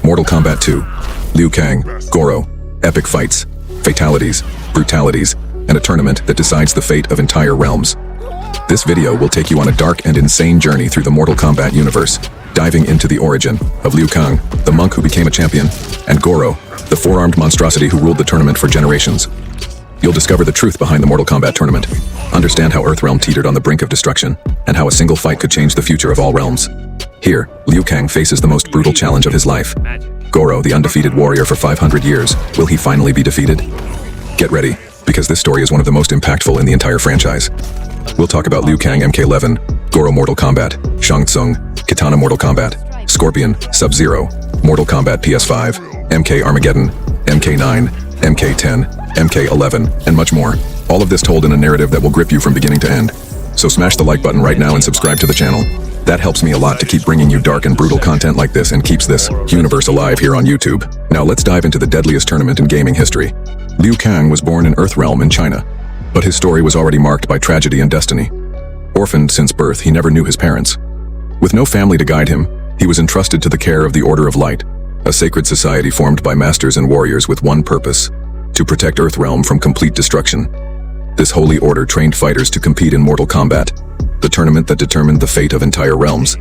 Mortal Kombat 2, Liu Kang, Goro, epic fights, fatalities, brutalities, and a tournament that decides the fate of entire realms. This video will take you on a dark and insane journey through the Mortal Kombat universe, diving into the origin of Liu Kang, the monk who became a champion, and Goro, the four-armed monstrosity who ruled the tournament for generations. You'll discover the truth behind the Mortal Kombat tournament, understand how Earthrealm teetered on the brink of destruction, and how a single fight could change the future of all realms. Here, Liu Kang faces the most brutal challenge of his life. Goro, the undefeated warrior for 500 years, will he finally be defeated? Get ready, because this story is one of the most impactful in the entire franchise. We'll talk about Liu Kang MK11, Goro Mortal Kombat, Shang Tsung, Kitana Mortal Kombat, Scorpion, Sub-Zero, Mortal Kombat PS5, MK Armageddon, MK9, MK10, MK11, and much more. All of this told in a narrative that will grip you from beginning to end. So smash the like button right now and subscribe to the channel. That helps me a lot to keep bringing you dark and brutal content like this and keeps this universe alive here on YouTube. Now let's dive into the deadliest tournament in gaming history. Liu Kang was born in Earthrealm in China, but his story was already marked by tragedy and destiny. Orphaned since birth, he never knew his parents. With no family to guide him, he was entrusted to the care of the Order of Light, a sacred society formed by masters and warriors with one purpose: to protect Earthrealm from complete destruction. This holy order trained fighters to compete in Mortal Kombat, the tournament that determined the fate of entire realms.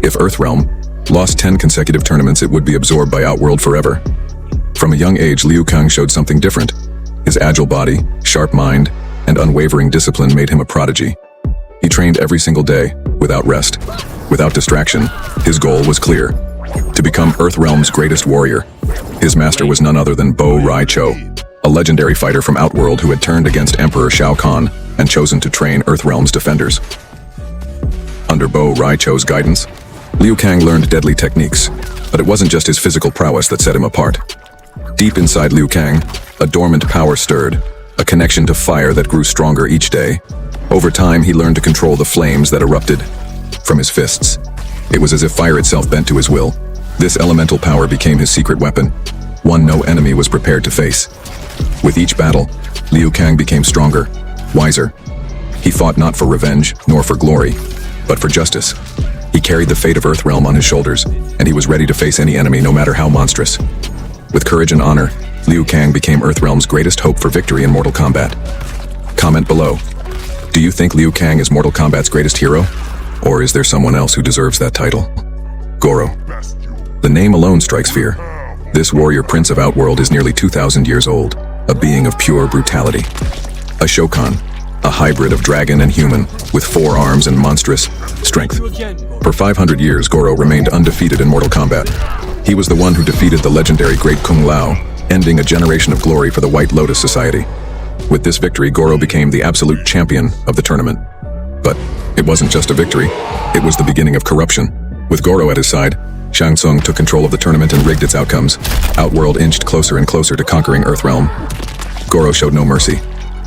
If Earthrealm lost 10 consecutive tournaments, it would be absorbed by Outworld forever. From a young age, Liu Kang showed something different. His agile body, sharp mind, and unwavering discipline made him a prodigy. He trained every single day, without rest, without distraction. His goal was clear: to become Earthrealm's greatest warrior. His master was none other than Bo Rai Cho, a legendary fighter from Outworld who had turned against Emperor Shao Khan and chosen to train Earthrealm's defenders. Under Bo Rai Cho's guidance, Liu Kang learned deadly techniques, but it wasn't just his physical prowess that set him apart. Deep inside Liu Kang, a dormant power stirred, a connection to fire that grew stronger each day. Over time, he learned to control the flames that erupted from his fists. It was as if fire itself bent to his will. This elemental power became his secret weapon, one no enemy was prepared to face. With each battle, Liu Kang became stronger, wiser. He fought not for revenge, nor for glory, but for justice. He carried the fate of Earthrealm on his shoulders, and he was ready to face any enemy, no matter how monstrous. With courage and honor, Liu Kang became Earthrealm's greatest hope for victory in Mortal Kombat. Comment below. Do you think Liu Kang is Mortal Kombat's greatest hero? Or is there someone else who deserves that title? Goro. The name alone strikes fear. This warrior prince of Outworld is nearly 2,000 years old, a being of pure brutality. A Shao Khan, a hybrid of dragon and human, with 4 arms and monstrous strength. For 500 years, Goro remained undefeated in Mortal Kombat. He was the one who defeated the legendary Great Kung Lao, ending a generation of glory for the White Lotus Society. With this victory, Goro became the absolute champion of the tournament. But it wasn't just a victory, it was the beginning of corruption. With Goro at his side, Shang Tsung took control of the tournament and rigged its outcomes. Outworld inched closer and closer to conquering Earthrealm. Goro showed no mercy.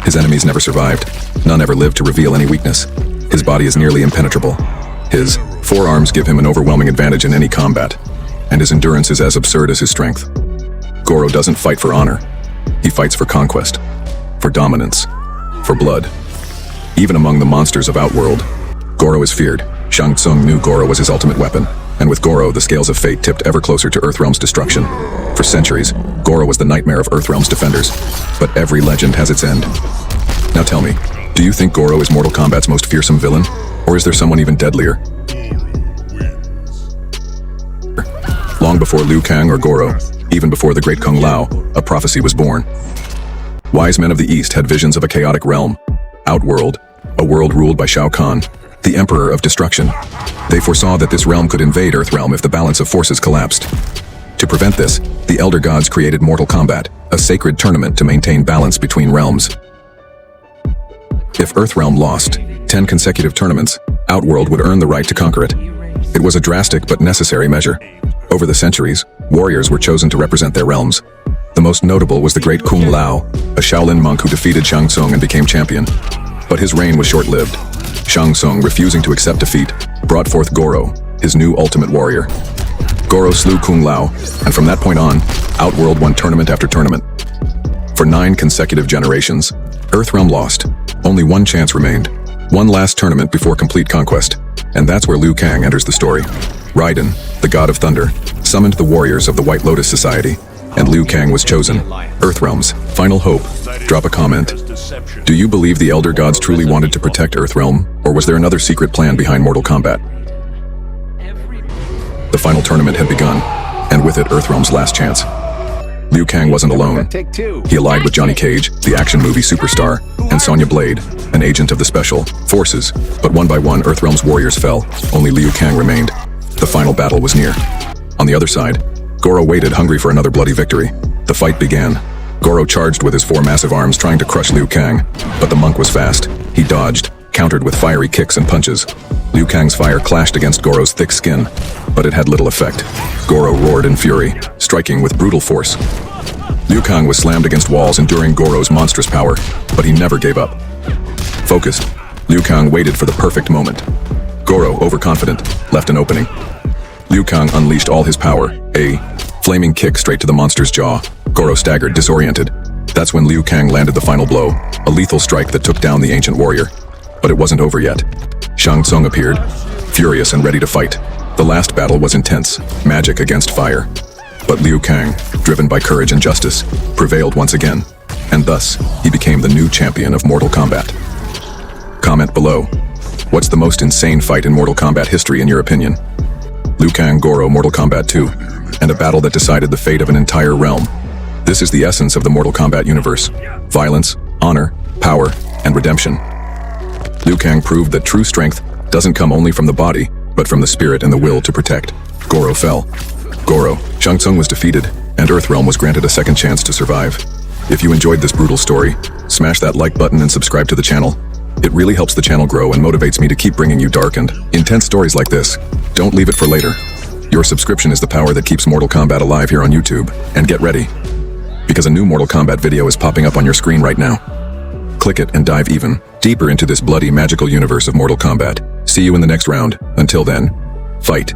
His enemies never survived. None ever lived to reveal any weakness. His body is nearly impenetrable. His 4 arms give him an overwhelming advantage in any combat, and his endurance is as absurd as his strength. Goro doesn't fight for honor. He fights for conquest, for dominance, for blood. Even among the monsters of Outworld, Goro is feared. Shang Tsung knew Goro was his ultimate weapon, and with Goro, the scales of fate tipped ever closer to Earthrealm's destruction. For centuries, Goro was the nightmare of Earthrealm's defenders, but every legend has its end. Now tell me, do you think Goro is Mortal Kombat's most fearsome villain, or is there someone even deadlier? Long before Liu Kang or Goro, even before the Great Kung Lao, a prophecy was born. Wise men of the East had visions of a chaotic realm, Outworld, a world ruled by Shao Khan, the Emperor of Destruction. They foresaw that this realm could invade Earthrealm if the balance of forces collapsed. To prevent this, the Elder Gods created Mortal Kombat, a sacred tournament to maintain balance between realms. If Earthrealm lost 10 consecutive tournaments, Outworld would earn the right to conquer it. It was a drastic but necessary measure. Over the centuries, warriors were chosen to represent their realms. The most notable was the Great Kung Lao, a Shaolin monk who defeated Shang Tsung and became champion. But his reign was short-lived. Shang Tsung, refusing to accept defeat, brought forth Goro, his new ultimate warrior. Goro slew Kung Lao, and from that point on, Outworld won tournament after tournament. For 9 consecutive generations, Earthrealm lost. Only one chance remained. One last tournament before complete conquest. And that's where Liu Kang enters the story. Raiden, the god of thunder, summoned the warriors of the White Lotus Society, and Liu Kang was chosen. Earthrealm's final hope. Drop a comment. Do you believe the Elder Gods truly wanted to protect Earthrealm, or was there another secret plan behind Mortal Kombat? The final tournament had begun, and with it Earthrealm's last chance. Liu Kang wasn't alone. He allied with Johnny Cage, the action movie superstar, and Sonya Blade, an agent of the Special Forces. But one by one, Earthrealm's warriors fell. Only Liu Kang remained. The final battle was near. On the other side, Goro waited, hungry for another bloody victory. The fight began. Goro charged with his 4 massive arms, trying to crush Liu Kang. But the monk was fast. He dodged, countered with fiery kicks and punches. Liu Kang's fire clashed against Goro's thick skin, but it had little effect. Goro roared in fury, striking with brutal force. Liu Kang was slammed against walls, enduring Goro's monstrous power, but he never gave up. Focused, Liu Kang waited for the perfect moment. Goro, overconfident, left an opening. Liu Kang unleashed all his power, a flaming kick straight to the monster's jaw. Goro staggered, disoriented. That's when Liu Kang landed the final blow, a lethal strike that took down the ancient warrior. But it wasn't over yet. Shang Tsung appeared, furious and ready to fight. The last battle was intense, magic against fire. But Liu Kang, driven by courage and justice, prevailed once again, and thus, he became the new champion of Mortal Kombat. Comment below. What's the most insane fight in Mortal Kombat history in your opinion? Liu Kang Goro Mortal Kombat 2, and a battle that decided the fate of an entire realm. This is the essence of the Mortal Kombat universe. Violence, honor, power, and redemption. Liu Kang proved that true strength doesn't come only from the body, but from the spirit and the will to protect. Goro fell. Goro, Shang Tsung was defeated, and Earthrealm was granted a second chance to survive. If you enjoyed this brutal story, smash that like button and subscribe to the channel. It really helps the channel grow and motivates me to keep bringing you dark and intense stories like this. Don't leave it for later. Your subscription is the power that keeps Mortal Kombat alive here on YouTube. And get ready, because a new Mortal Kombat video is popping up on your screen right now. Click it and dive even deeper into this bloody magical universe of Mortal Kombat. See you in the next round. Until then, fight.